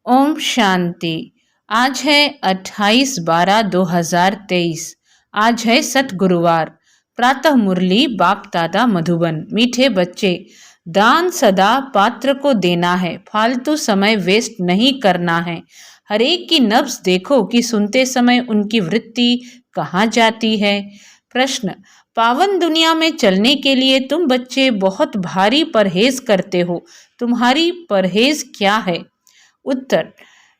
ओम शांति। आज है 28/12/2023। आज है सतगुरुवार। प्रातः मुरली बाप दादा मधुबन। मीठे बच्चे, दान सदा पात्र को देना है, फालतू समय वेस्ट नहीं करना है। हर एक की नब्ज देखो कि सुनते समय उनकी वृत्ति कहाँ जाती है। प्रश्न, पावन दुनिया में चलने के लिए तुम बच्चे बहुत भारी परहेज करते हो, तुम्हारी परहेज क्या है? उत्तर,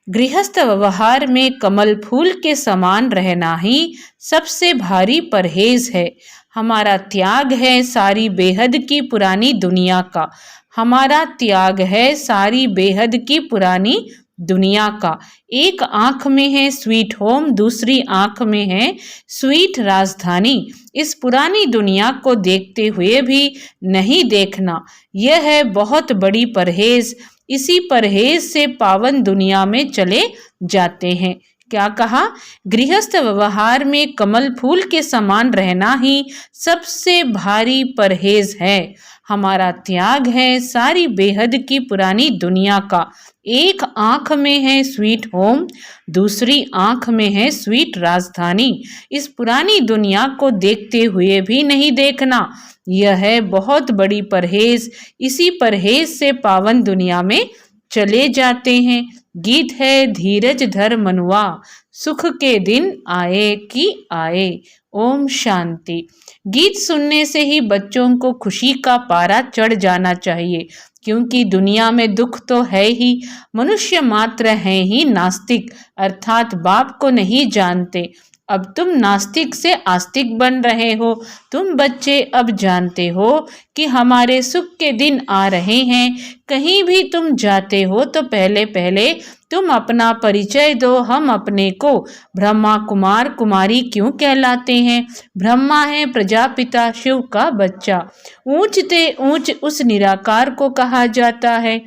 गृहस्थ व्यवहार में कमल फूल के समान रहना ही सबसे भारी परहेज है। हमारा त्याग है सारी बेहद की पुरानी दुनिया का। हमारा त्याग है सारी बेहद की पुरानी दुनिया का। एक आंख में है स्वीट होम, दूसरी आंख में है स्वीट राजधानी। इस पुरानी दुनिया को देखते हुए भी नहीं देखना, यह है बहुत बड़ी परहेज। इसी परहेज से पावन दुनिया में चले जाते हैं। क्या कहा? गृहस्थ व्यवहार में कमल फूल के समान रहना ही सबसे भारी परहेज है। हमारा त्याग है सारी बेहद की पुरानी दुनिया का। एक आंख में है स्वीट होम, दूसरी आंख में है स्वीट राजधानी। इस पुरानी दुनिया को देखते हुए भी नहीं देखना, यह है बहुत बड़ी परहेज। इसी परहेज से पावन दुनिया में चले जाते हैं। गीत है, धीरज धर मनुआ, सुख के दिन आए कि आए। ओम शांति। गीत सुनने से ही बच्चों को खुशी का पारा चढ़ जाना चाहिए, क्योंकि दुनिया में दुख तो है ही। मनुष्य मात्र हैं ही नास्तिक, अर्थात बाप को नहीं जानते। अब तुम नास्तिक से आस्तिक बन रहे हो। तुम बच्चे अब जानते हो कि हमारे सुख के दिन आ रहे हैं। कहीं भी तुम जाते हो तो पहले पहले तुम अपना परिचय दो। हम अपने को ब्रह्मा कुमार कुमारी क्यों कहलाते हैं? ब्रह्मा है प्रजापिता शिव का बच्चा। ऊंचते ऊंच उस निराकार को कहा जाता है।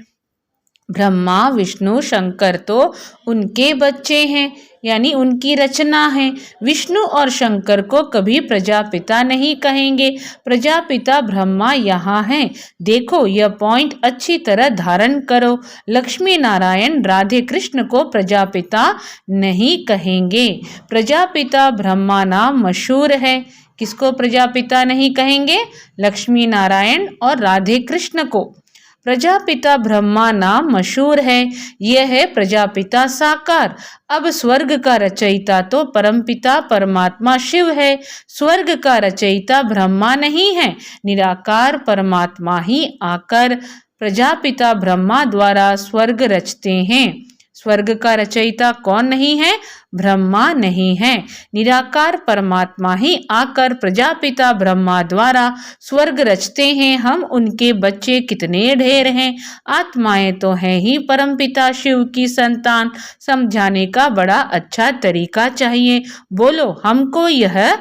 ब्रह्मा विष्णु शंकर तो उनके बच्चे हैं, यानी उनकी रचना है। विष्णु और शंकर को कभी प्रजापिता नहीं कहेंगे। प्रजापिता ब्रह्मा यहाँ हैं। देखो, यह पॉइंट अच्छी तरह धारण करो। लक्ष्मी नारायण राधे कृष्ण को प्रजापिता नहीं कहेंगे। प्रजापिता ब्रह्मा नाम मशहूर है। किसको प्रजापिता नहीं कहेंगे? लक्ष्मी नारायण और राधे कृष्ण को। प्रजापिता ब्रह्मा नाम मशहूर है। यह है प्रजापिता साकार। अब स्वर्ग का रचयिता तो परमपिता परमात्मा शिव है। स्वर्ग का रचयिता ब्रह्मा नहीं है, निराकार परमात्मा ही आकर प्रजापिता ब्रह्मा द्वारा स्वर्ग रचते हैं। स्वर्ग का रचयिता कौन नहीं है? ब्रह्मा नहीं है, निराकार परमात्मा ही आकर प्रजापिता ब्रह्मा द्वारा स्वर्ग रचते हैं। हम उनके बच्चे कितने ढेर हैं। आत्माएं तो हैं ही परमपिता शिव की संतान। समझाने का बड़ा अच्छा तरीका चाहिए। बोलो, हमको यह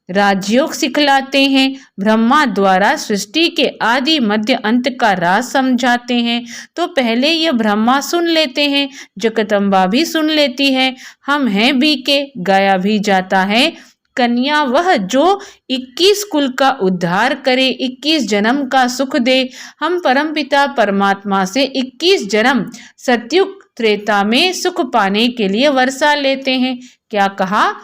राजयोग सिखलाते हैं। ब्रह्मा द्वारा सृष्टि के आदि मध्य अंत का राज समझाते हैं। तो पहले ये ब्रह्मा सुन लेते हैं, जगदम्बा भी सुन लेती है, हम हैं बीके, गाया भी जाता है। कन्या वह जो 21 कुल का उद्धार करे, 21 जन्म का सुख दे। हम परमपिता परमात्मा से 21 जन्म सतयुग त्रेता में सुख पाने के लिए वर्षा लेते हैं। क्या कहा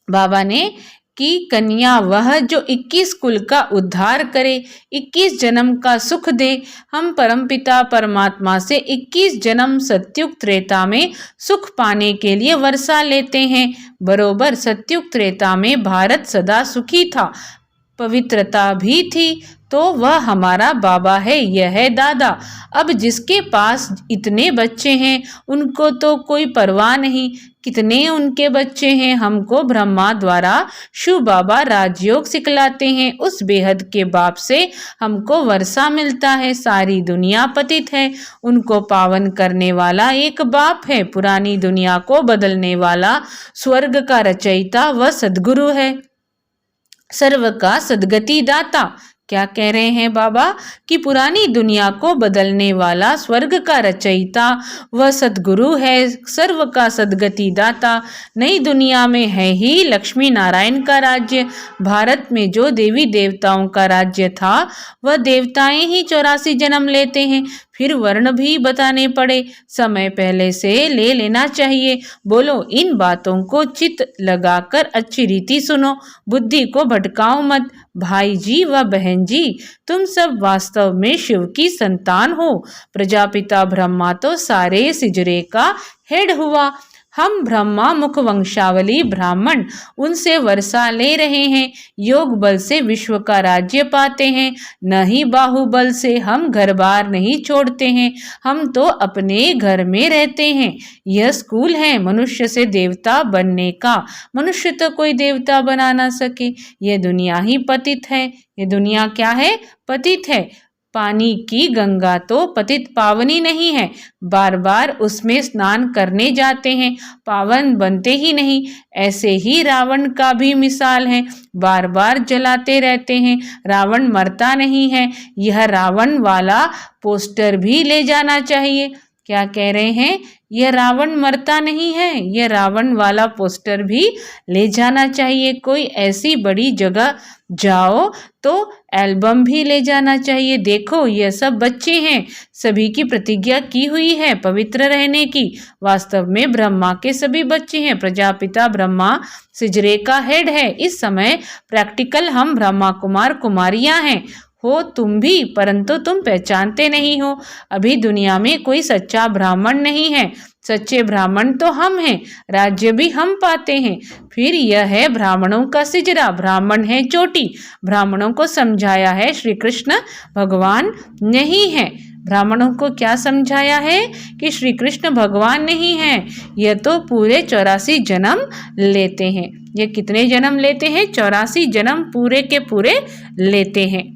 बाबा ने? कि कन्या वह जो 21 कुल का उद्धार करे, 21 जन्म का सुख दे। हम परमपिता परमात्मा से 21 जन्म सतयुग त्रेता में सुख पाने के लिए वर्षा लेते हैं। बरोबर सतयुग त्रेता में भारत सदा सुखी था, पवित्रता भी थी, तो वह हमारा बाबा है, यह है दादा। अब जिसके पास इतने बच्चे हैं उनको तो कोई परवाह नहीं, कितने उनके बच्चे हैं। हमको ब्रह्मा द्वारा शिव बाबा राजयोग सिखलाते हैं। उस बेहद के बाप से हमको वर्षा मिलता है। सारी दुनिया पतित है, उनको पावन करने वाला एक बाप है। पुरानी दुनिया को बदलने वाला स्वर्ग का रचयिता व सद्गुरु है, सर्व का सद्गति दाता। क्या कह रहे हैं बाबा? कि पुरानी दुनिया को बदलने वाला स्वर्ग का रचयिता वह सद्गुरु है, सर्व का सद्गति दाता। नई दुनिया में है ही लक्ष्मी नारायण का राज्य। भारत में जो देवी देवताओं का राज्य था, वह देवताएं ही 84 जन्म लेते हैं, फिर वर्ण भी बताने पड़े, समय पहले से ले लेना चाहिए। बोलो, इन बातों को चित लगाकर अच्छी रीति सुनो, बुद्धि को भटकाओ मत। भाई जी व बहन जी, तुम सब वास्तव में शिव की संतान हो। प्रजापिता ब्रह्मा तो सारे सिजरे का हेड हुआ। हम ब्रह्मा मुख वंशावली ब्राह्मण उनसे वर्षा ले रहे हैं, योग बल से विश्व का राज्य पाते हैं, न ही बाहुबल से। हम घर बार नहीं छोड़ते हैं, हम तो अपने घर में रहते हैं। यह स्कूल है मनुष्य से देवता बनने का, मनुष्य तो कोई देवता बना ना सके। यह दुनिया ही पतित है। यह दुनिया क्या है? पतित है। पानी की गंगा तो पतित पावनी नहीं है, बार बार उसमें स्नान करने जाते हैं, पावन बनते ही नहीं। ऐसे ही रावण का भी मिसाल है, बार बार जलाते रहते हैं, रावण मरता नहीं है। यह रावण वाला पोस्टर भी ले जाना चाहिए। क्या कह रहे हैं? यह रावण मरता नहीं है, यह रावण वाला पोस्टर भी ले जाना चाहिए। कोई ऐसी बड़ी जगह जाओ तो एल्बम भी ले जाना चाहिए। देखो, यह सब बच्चे हैं, सभी की प्रतिज्ञा की हुई है पवित्र रहने की। वास्तव में ब्रह्मा के सभी बच्चे हैं। प्रजापिता ब्रह्मा सिजरे का हेड है। इस समय प्रैक्टिकल हम ब्रह्मा कुमार कुमारियां हैं। हो तुम भी, परंतु तुम पहचानते नहीं हो। अभी दुनिया में कोई सच्चा ब्राह्मण नहीं है। सच्चे ब्राह्मण तो हम हैं, राज्य भी हम पाते हैं। फिर यह है ब्राह्मणों का सिजरा, ब्राह्मण है चोटी। ब्राह्मणों को समझाया है श्री कृष्ण भगवान नहीं है। ब्राह्मणों को क्या समझाया है? कि श्री कृष्ण भगवान नहीं है। यह तो पूरे 84 जन्म लेते हैं। ये कितने जन्म लेते हैं? 84 जन्म पूरे के पूरे लेते हैं।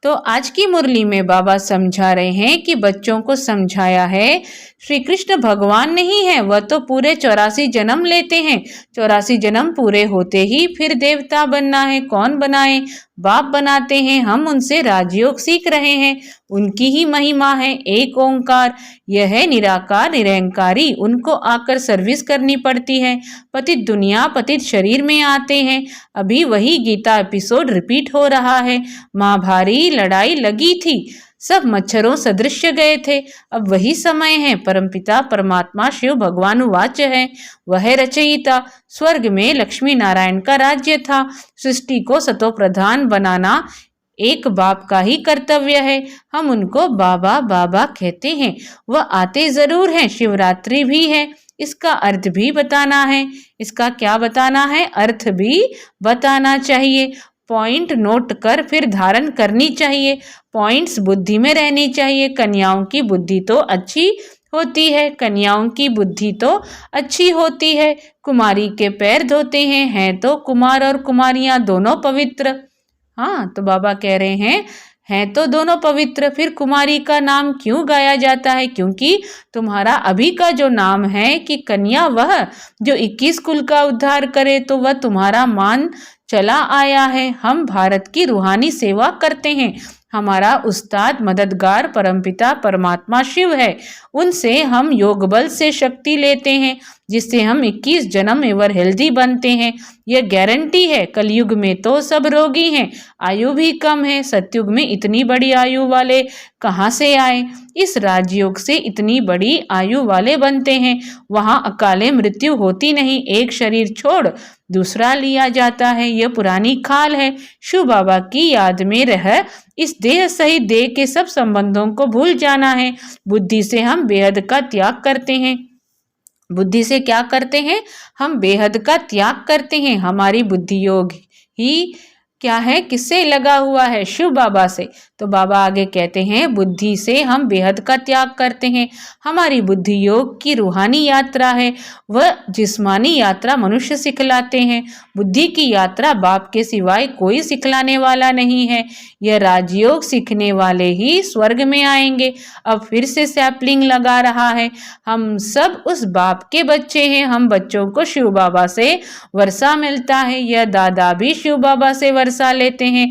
तो आज की मुरली में बाबा समझा रहे हैं कि बच्चों को समझाया है श्री कृष्ण भगवान नहीं है, वह तो पूरे 84 जन्म लेते हैं। 84 जन्म पूरे होते ही फिर देवता बनना है। कौन बनाए? बाप बनाते हैं। हम उनसे राजयोग सीख रहे हैं, उनकी ही महिमा है एक ओंकार। यह है निराकार निरंकारी, उनको आकर सर्विस करनी पड़ती है। पतित दुनिया पतित शरीर में आते हैं। अभी वही गीता एपिसोड रिपीट हो रहा है। माँ भारी लड़ाई लगी थी, सब मच्छरों सदृश गए थे। अब वही समय है। परमपिता परमात्मा शिव भगवान वाच है, वह रचयिता। स्वर्ग में लक्ष्मी नारायण का राज्य था। सृष्टि को सतो प्रधान बनाना एक बाप का ही कर्तव्य है। हम उनको बाबा बाबा कहते हैं। वह आते जरूर हैं। शिवरात्रि भी है, इसका अर्थ भी बताना है। इसका क्या बताना है? अर्थ भी बताना चाहिए। पॉइंट नोट कर फिर धारण करनी चाहिए। पॉइंट्स बुद्धि में रहनी चाहिए। कन्याओं की बुद्धि तो अच्छी होती है, कन्याओं की बुद्धि तो अच्छी होती है। कुमारी के पैर धोते हैं तो कुमार और कुमारियां दोनों पवित्र। हाँ, तो बाबा कह रहे हैं तो दोनों पवित्र। फिर कुमारी का नाम क्यों गाया जाता है? क्योंकि तुम्हारा अभी का जो नाम है कि कन्या, वह जो 21 कुल का उद्धार करे, तो वह तुम्हारा मान चला आया है। हम भारत की रूहानी सेवा करते हैं। हमारा उस्ताद मददगार परमपिता परमात्मा शिव है। उनसे हम योग बल से शक्ति लेते हैं, जिससे हम 21 जन्म एवर हेल्दी बनते हैं। यह गारंटी है। कलयुग में तो सब रोगी हैं, आयु भी कम है। सतयुग में इतनी बड़ी आयु वाले कहाँ से आए? इस राजयोग से इतनी बड़ी आयु वाले बनते हैं। वहाँ अकाले मृत्यु होती नहीं। एक शरीर छोड़ दूसरा लिया जाता है। यह पुरानी खाल है। शिव बाबा की याद में रह इस देह सहित देह के सब संबंधों को भूल जाना है। बुद्धि से हम बेहद का त्याग करते हैं। बुद्धि से क्या करते हैं? हम बेहद का त्याग करते हैं। हमारी बुद्धि योग ही क्या है? किससे लगा हुआ है? शिव बाबा से। तो बाबा आगे कहते हैं, बुद्धि से हम बेहद का त्याग करते हैं। हमारी बुद्धि योग की रूहानी यात्रा है। वह जिस्मानी यात्रा मनुष्य सिखलाते हैं। बुद्धि की यात्रा बाप के सिवाय कोई सिखलाने वाला नहीं है। यह राजयोग सीखने वाले ही स्वर्ग में आएंगे। अब फिर से सैपलिंग लगा रहा है। हम सब उस बाप के बच्चे हैं। हम बच्चों को शिव बाबा से वर्षा मिलता है। यह दादा भी शिव बाबा से वर्षा लेते हैं।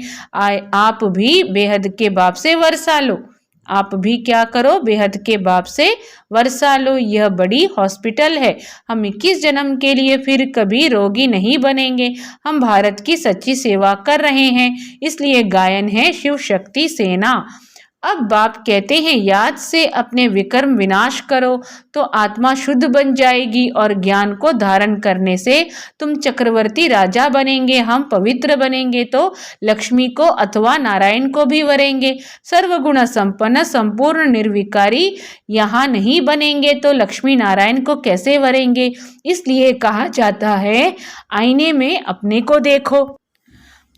आप भी बेहद के बाप से वर्षा लो। आप भी क्या करो? बेहद के बाप से वर्षा लो। यह बड़ी हॉस्पिटल है। हम 21 जन्म के लिए फिर कभी रोगी नहीं बनेंगे। हम भारत की सच्ची सेवा कर रहे हैं, इसलिए गायन है शिव शक्ति सेना। अब बाप कहते हैं याद से अपने विकर्म विनाश करो तो आत्मा शुद्ध बन जाएगी और ज्ञान को धारण करने से तुम चक्रवर्ती राजा बनेंगे। हम पवित्र बनेंगे तो लक्ष्मी को अथवा नारायण को भी वरेंगे। सर्वगुण संपन्न संपूर्ण निर्विकारी यहाँ नहीं बनेंगे तो लक्ष्मी नारायण को कैसे वरेंगे। इसलिए कहा जाता है आईने में अपने को देखो।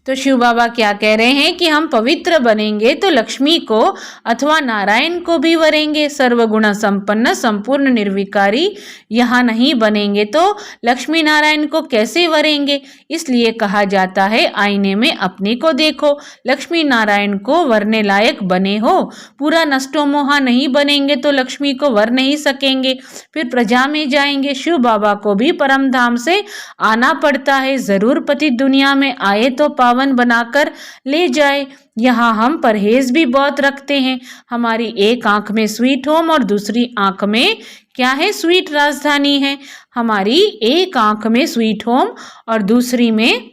तो शिव बाबा क्या कह रहे हैं कि हम पवित्र बनेंगे तो लक्ष्मी को अथवा नारायण को भी वरेंगे। सर्वगुण संपन्न संपूर्ण निर्विकारी यहाँ नहीं बनेंगे तो लक्ष्मी नारायण को कैसे वरेंगे। इसलिए कहा जाता है आईने में अपने को देखो। लक्ष्मी नारायण को वरने लायक बने हो। पूरा नष्टो मोहा नहीं बनेंगे तो लक्ष्मी को वर नहीं सकेंगे, फिर प्रजा में जाएंगे। शिव बाबा को भी परम धाम से आना पड़ता है। जरूर पति दुनिया में आए तो पावन बनाकर ले जाए। यहाँ हम परहेज भी बहुत रखते हैं। हमारी एक आंख में स्वीट होम और दूसरी आंख में क्या है, स्वीट राजधानी है। हमारी एक आंख में स्वीट होम और दूसरी में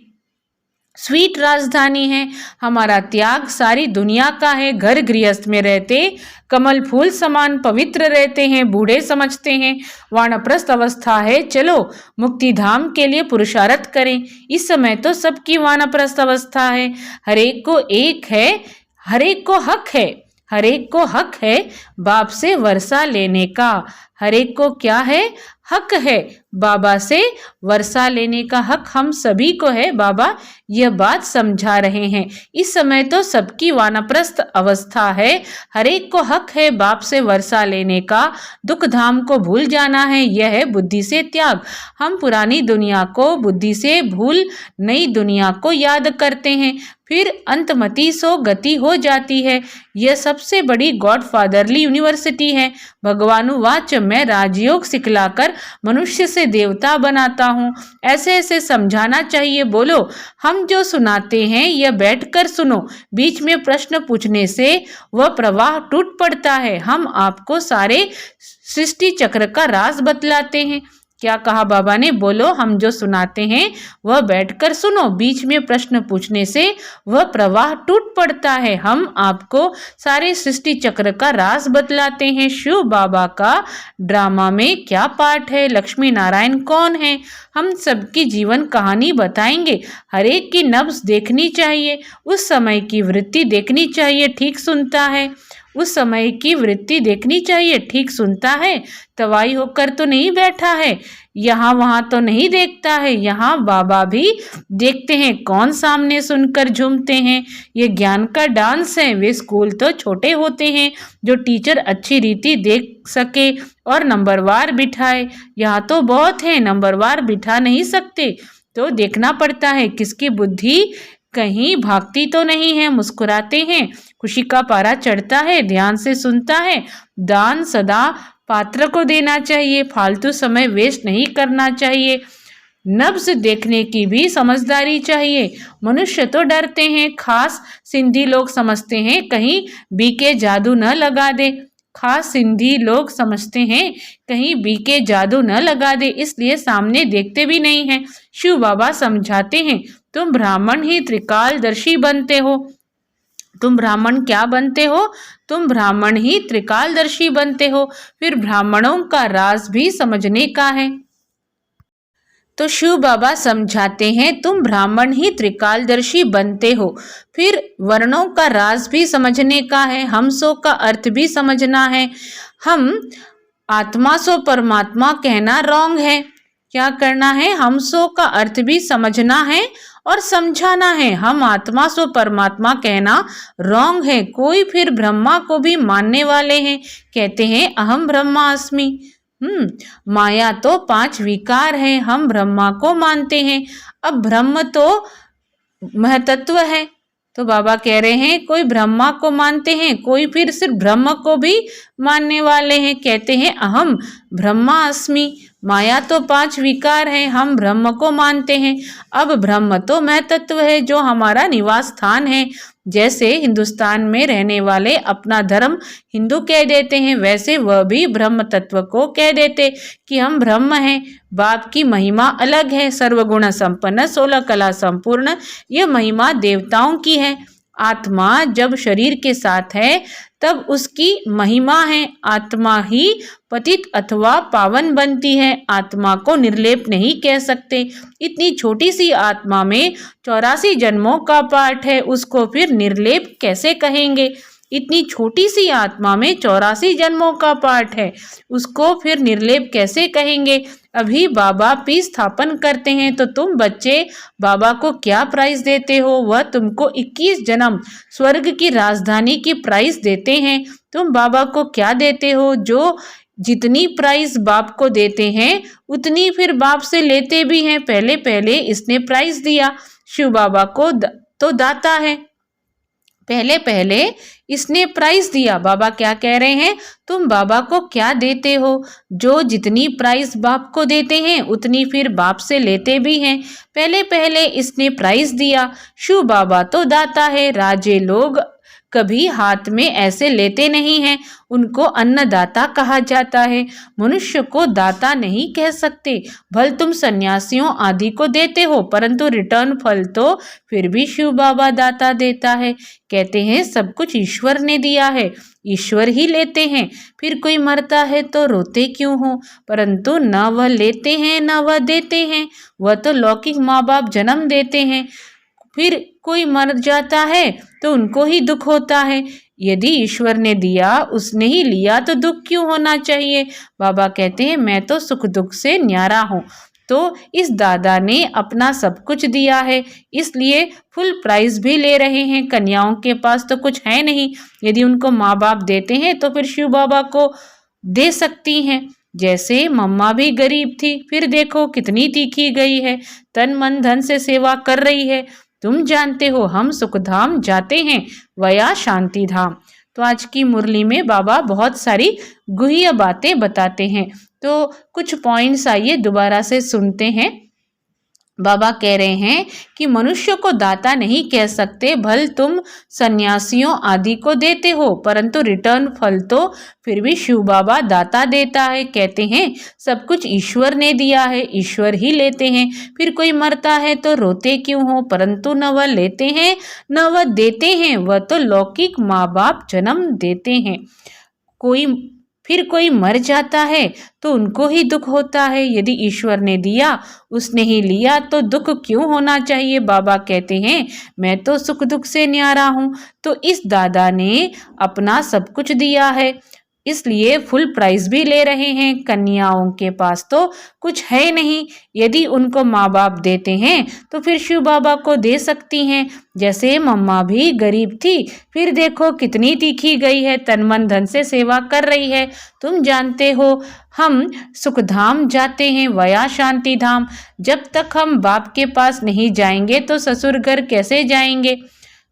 स्वीट राजधानी है। हमारा त्याग सारी दुनिया का है। घर गृहस्थ में रहते कमल फूल समान पवित्र रहते हैं। बूढ़े समझते हैं वानप्रस्थ अवस्था है, चलो मुक्ति धाम के लिए पुरुषार्थ करें। इस समय तो सबकी वानप्रस्थ अवस्था है। हरेक को एक है, हरेक को हक है, हरेक को हक है बाप से वर्षा लेने का। हरेक को क्या है, हक है बाबा से वर्षा लेने का। हक हम सभी को है। बाबा यह बात समझा रहे हैं। इस समय तो सबकी वानप्रस्थ अवस्था है। हरेक को हक है बाप से वर्षा लेने का। दुख धाम को भूल जाना है, यह है बुद्धि से त्याग। हम पुरानी दुनिया को बुद्धि से भूल नई दुनिया को याद करते हैं, फिर अंतमति सो गति हो जाती है। यह सबसे बड़ी गॉड फादरली यूनिवर्सिटी है। भगवानुवाच मैं राजयोग सिखलाकर मनुष्य से देवता बनाता हूँ। ऐसे ऐसे समझाना चाहिए। बोलो हम जो सुनाते हैं यह बैठकर सुनो। बीच में प्रश्न पूछने से वह प्रवाह टूट पड़ता है। हम आपको सारे सृष्टि चक्र का राज बतलाते हैं। क्या कहा बाबा ने, बोलो हम जो सुनाते हैं वह बैठकर सुनो। बीच में प्रश्न पूछने से वह प्रवाह टूट पड़ता है। हम आपको सारे सृष्टि चक्र का राज बतलाते हैं। शिव बाबा का ड्रामा में क्या पार्ट है, लक्ष्मी नारायण कौन है, हम सबकी जीवन कहानी बताएंगे। हरेक की नब्ज देखनी चाहिए, उस समय की वृत्ति देखनी चाहिए। ठीक सुनता है, उस समय की वृत्ति देखनी चाहिए। ठीक सुनता है, तवाई होकर तो नहीं बैठा है, यहाँ वहाँ तो नहीं देखता है। यहाँ बाबा भी देखते हैं, कौन सामने सुनकर झूमते हैं। ये ज्ञान का डांस है। वे स्कूल तो छोटे होते हैं जो टीचर अच्छी रीति देख सके और नंबरवार बिठाए। यहाँ तो बहुत है, नंबरवार बिठा नहीं सकते तो देखना पड़ता है किसकी बुद्धि कहीं भागती तो नहीं है। मुस्कुराते हैं, खुशी का पारा चढ़ता है, ध्यान से सुनता है। दान सदा पात्र को देना चाहिए, फालतू समय वेस्ट नहीं करना चाहिए। नब्ज देखने की भी समझदारी चाहिए। मनुष्य तो डरते हैं, खास सिंधी लोग समझते हैं कहीं बीके जादू न लगा दे। खास सिंधी लोग समझते हैं कहीं बीके जादू न लगा दे, इसलिए सामने देखते भी नहीं हैं। शिव बाबा समझाते हैं तुम ब्राह्मण ही त्रिकालदर्शी बनते हो। तुम ब्राह्मण क्या बनते हो, तुम ब्राह्मण ही त्रिकालदर्शी बनते हो। फिर ब्राह्मणों का राज भी समझने का है। तो शिव बाबा समझाते हैं तुम ब्राह्मण ही त्रिकालदर्शी बनते हो। फिर वर्णों का राज भी समझने का है। हम सो का अर्थ भी समझना है। हम आत्मा सो परमात्मा कहना रॉन्ग है। क्या करना है, हम सो का अर्थ भी समझना है और समझाना है। हम आत्मा सो परमात्मा कहना रॉन्ग है। कोई फिर ब्रह्मा को भी मानने वाले हैं, कहते हैं अहम ब्रह्मास्मि। माया तो 5 विकार है, हम ब्रह्मा को मानते हैं। अब ब्रह्म तो महतत्व है, तो बाबा कह रहे हैं कोई ब्रह्मा को मानते हैं, कोई फिर सिर्फ ब्रह्म को भी मानने वाले हैं, कहते हैं अहम ब्रह्मास्मि। माया तो 5 विकार है, हम ब्रह्म को मानते हैं। अब ब्रह्म तो महतत्व है जो हमारा निवास स्थान है। जैसे हिंदुस्तान में रहने वाले अपना धर्म हिंदू कह देते हैं, वैसे वह भी ब्रह्म तत्व को कह देते कि हम ब्रह्म हैं। बाप की महिमा अलग है, सर्वगुण संपन्न 16 कला संपूर्ण। यह महिमा देवताओं की है। आत्मा जब शरीर के साथ है तब उसकी महिमा है। आत्मा ही पतित अथवा पावन बनती है, आत्मा को निर्लेप नहीं कह सकते। इतनी छोटी सी आत्मा में 84 जन्मों का पाठ है, उसको फिर निर्लेप कैसे कहेंगे? इतनी छोटी सी आत्मा में 84 जन्मों का पाठ है, उसको फिर निर्लेप कैसे कहेंगे? अभी बाबा पीस स्थापन करते हैं तो तुम बच्चे बाबा को क्या प्राइज देते हो? वह तुमको 21 जन्म स्वर्ग की राजधानी की प्राइज देते हैं। तुम बाबा को क्या देते हो? जो जितनी प्राइज बाप को देते हैं उतनी फिर बाप से लेते भी हैं। पहले पहले इसने प्राइज दिया, शिव बाबा को तो दाता है, पहले पहले इसने प्राइज दिया। बाबा क्या कह रहे हैं? तुम बाबा को क्या देते हो? जो जितनी प्राइज बाप को देते हैं उतनी फिर बाप से लेते भी हैं। पहले पहले इसने प्राइज दिया। शिव बाबा तो दाता है, राजे लोग कभी हाथ में ऐसे लेते नहीं हैं, उनको अन्नदाता कहा जाता है। मनुष्य को दाता नहीं कह सकते। भल तुम सन्यासियों आदि को देते हो, परंतु रिटर्न फल तो फिर भी शिव बाबा दाता देता है। कहते हैं सब कुछ ईश्वर ने दिया है, ईश्वर ही लेते हैं। फिर कोई मरता है तो रोते क्यों हो? परंतु न वह लेते हैं न वह देते हैं, वह तो लौकिक माँ बाप जन्म देते हैं। फिर कोई मर जाता है तो उनको ही दुख होता है। यदि ईश्वर ने दिया, उसने ही लिया, तो दुख क्यों होना चाहिए? बाबा कहते हैं मैं तो सुख दुख से न्यारा हूँ। तो इस दादा ने अपना सब कुछ दिया है, इसलिए फुल प्राइज भी ले रहे हैं। कन्याओं के पास तो कुछ है नहीं, यदि उनको माँ बाप देते हैं तो फिर शिव बाबा को दे सकती हैं। जैसे मम्मा भी गरीब थी, फिर देखो कितनी तीखी गई है, तन मन धन से सेवा कर रही है। तुम जानते हो हम सुखधाम जाते हैं वया शांति धाम। तो आज की मुरली में बाबा बहुत सारी गुह्य बातें बताते हैं। तो कुछ पॉइंट्स आइए दोबारा से सुनते हैं। बाबा कह रहे हैं कि मनुष्य को दाता नहीं कह सकते। भल तुम सन्यासियों आदि को देते हो, परंतु रिटर्न फल तो फिर भी शिव बाबा दाता देता है। कहते हैं सब कुछ ईश्वर ने दिया है, ईश्वर ही लेते हैं। फिर कोई मरता है तो रोते क्यों हो? परंतु न वह लेते हैं न वह देते हैं, वह तो लौकिक माँ बाप जन्म देते हैं। फिर कोई मर जाता है तो उनको ही दुख होता है। यदि ईश्वर ने दिया, उसने ही लिया, तो दुख क्यों होना चाहिए? बाबा कहते हैं मैं तो सुख दुख से न्यारा हूँ। तो इस दादा ने अपना सब कुछ दिया है, इसलिए फुल प्राइज भी ले रहे हैं। कन्याओं के पास तो कुछ है नहीं, यदि उनको माँ बाप देते हैं तो फिर शिव बाबा को दे सकती हैं। जैसे मम्मा भी गरीब थी, फिर देखो कितनी तीखी गई है, तन मन धन से सेवा कर रही है। तुम जानते हो हम सुखधाम जाते हैं वया शांति धाम। जब तक हम बाप के पास नहीं जाएंगे तो ससुर घर कैसे जाएंगे?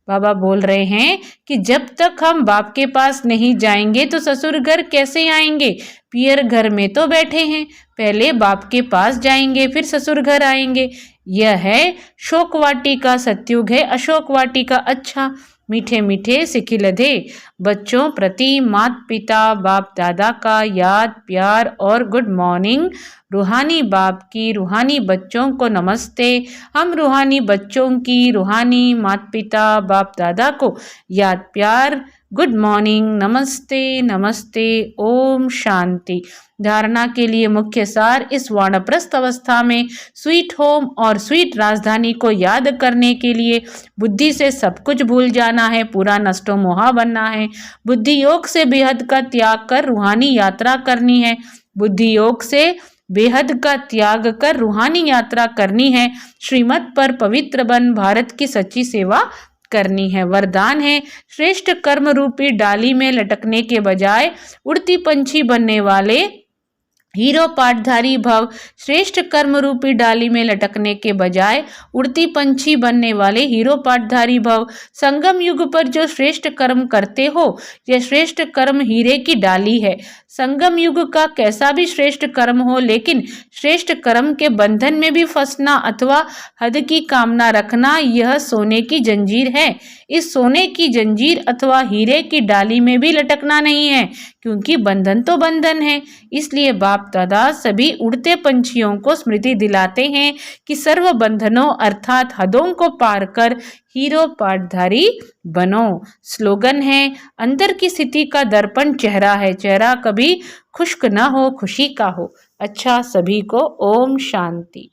बाबा बोल रहे हैं कि जब तक हम बाप के पास नहीं जाएंगे तो ससुर घर कैसे आएंगे? पियर घर में तो बैठे हैं, पहले बाप के पास जाएंगे फिर ससुर घर आएंगे। यह है शोक वाटिका, सत्युग है अशोक वाटिका। अच्छा मीठे मीठे सिखिलधे बच्चों प्रति माता पिता बाप दादा का याद प्यार और गुड मॉर्निंग। रूहानी बाप की रूहानी बच्चों को नमस्ते। हम रूहानी बच्चों की रूहानी माता पिता बाप दादा को याद प्यार गुड मॉर्निंग नमस्ते नमस्ते। ओम शांति। धारणा के लिए मुख्य सार, इस वानप्रस्थ अवस्था में स्वीट होम और स्वीट राजधानी को याद करने के लिए बुद्धि से सब कुछ भूल जाना है, पूरा नष्टो मोहा बनना है। बुद्धि योग से बेहद का त्याग कर रूहानी यात्रा करनी है। बुद्धि योग से बेहद का त्याग कर रूहानी यात्रा करनी है। श्रीमत पर पवित्र बन भारत की सच्ची सेवा करनी है। वरदान है श्रेष्ठ कर्म रूपी डाली में लटकने के बजाय उड़ती पंछी बनने वाले हीरो पाठधारी भव। श्रेष्ठ कर्म रूपी डाली में लटकने के बजाय उड़ती पंछी बनने वाले हीरो पाठधारी भव। संगम युग पर जो श्रेष्ठ कर्म करते हो, यह श्रेष्ठ कर्म हीरे की डाली है। संगम युग का कैसा भी श्रेष्ठ कर्म हो, लेकिन श्रेष्ठ कर्म के बंधन में भी फंसना अथवा हद की कामना रखना, यह सोने की जंजीर है। इस सोने की जंजीर अथवा हीरे की डाली में भी लटकना नहीं है, क्योंकि बंधन तो बंधन है। इसलिए बाप बाप दादा सभी उड़ते पंछियों को स्मृति दिलाते हैं कि सर्व बंधनों अर्थात हदों को पार कर हीरो पाठधारी बनो। स्लोगन है, अंदर की स्थिति का दर्पण चेहरा है, चेहरा कभी खुश्क ना हो, खुशी का हो। अच्छा, सभी को ओम शांति।